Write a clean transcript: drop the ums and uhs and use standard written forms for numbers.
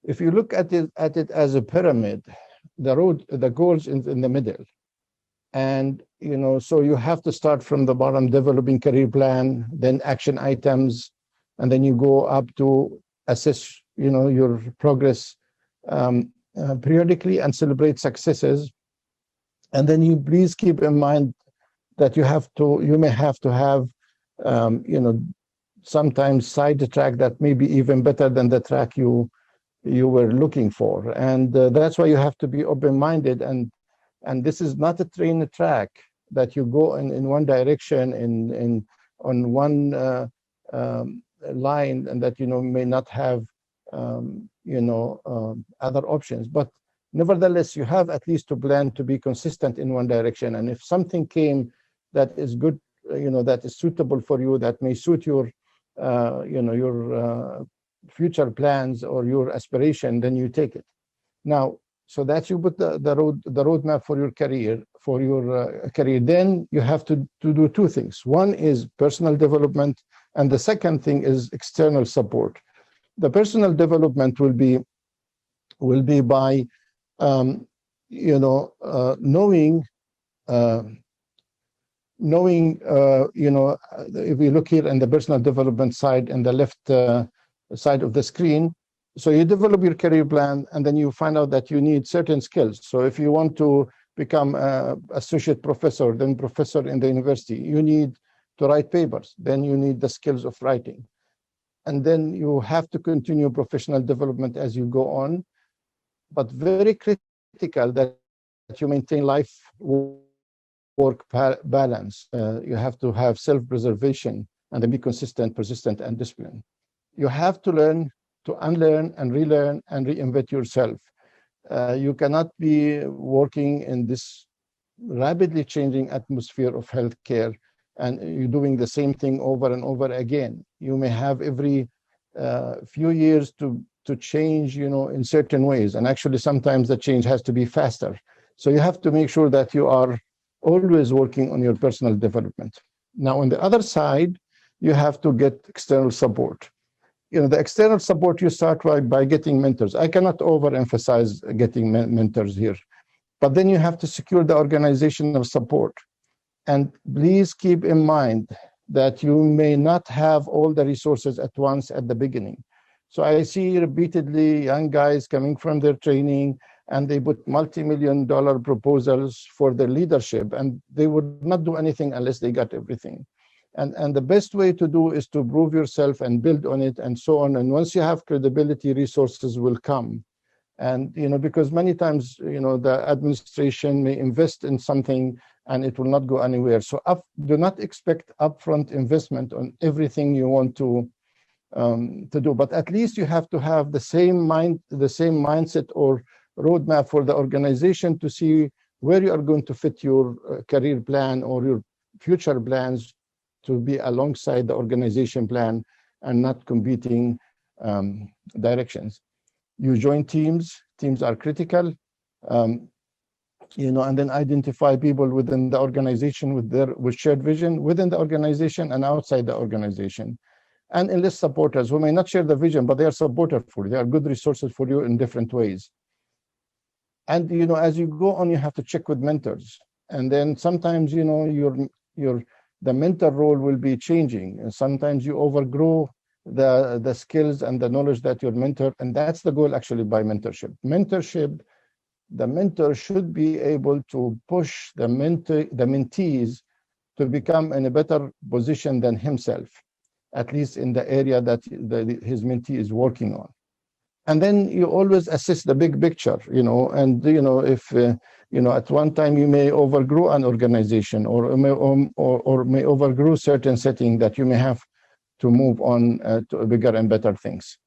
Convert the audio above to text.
If you look at it as a pyramid, the goals in the middle. And, so you have to start from the bottom, developing career plan, then action items, and then you go up to assess, your progress periodically and celebrate successes. And then you please keep in mind that you may have to have, sometimes side track that may be even better than the track you were looking for. And that's why you have to be open-minded. And this is not a train track that you go in one direction on one line, and that may not have other options. But nevertheless, you have at least to plan to be consistent in one direction. And if something came that is good, that is suitable for you, that may suit your future plans or your aspiration, then you take it. Now, so that you put the roadmap for your career, then you have to do two things. One is personal development, and the second thing is external support. The personal development will be by knowing, if we look here in the personal development side, in the left side of the screen, so you develop your career plan, and then you find out that you need certain skills. So if you want to become associate professor, then professor in the university, you need to write papers, then you need the skills of writing. And then you have to continue professional development as you go on, but very critical that you maintain life-work balance. You have to have self-preservation and then be consistent, persistent, and disciplined. You have to learn to unlearn and relearn and reinvent yourself. You cannot be working in this rapidly changing atmosphere of healthcare and you're doing the same thing over and over again. You may have every few years to change, in certain ways. And actually, sometimes the change has to be faster. So you have to make sure that you are always working on your personal development. Now, on the other side, you have to get external support. The external support, you start by getting mentors. I cannot overemphasize getting mentors here, but then you have to secure the organizational support. And please keep in mind that you may not have all the resources at once at the beginning. So I see repeatedly young guys coming from their training, and they put multi-million-dollar proposals for their leadership, and they would not do anything unless they got everything. And the best way to do is to prove yourself and build on it and so on. And once you have credibility, resources will come. And, because many times, the administration may invest in something and it will not go anywhere. So do not expect upfront investment on everything you want to do. But at least you have to have the same mindset or roadmap for the organization to see where you are going to fit your career plan or your future plans to be alongside the organization plan and not competing directions. You join teams. Teams are critical, and then identify people within the organization with shared vision within the organization and outside the organization, and enlist supporters who may not share the vision, but they are supportive for you. They are good resources for you in different ways. And as you go on, you have to check with mentors, and then sometimes the mentor role will be changing. And sometimes you overgrow the skills and the knowledge that your mentor, and that's the goal actually by mentorship. The mentor should be able to push the mentees to become in a better position than himself, at least in the area that his mentee is working on. And then you always assess the big picture, and if at one time you may overgrow an organization or may overgrow certain setting, that you may have to move on to bigger and better things.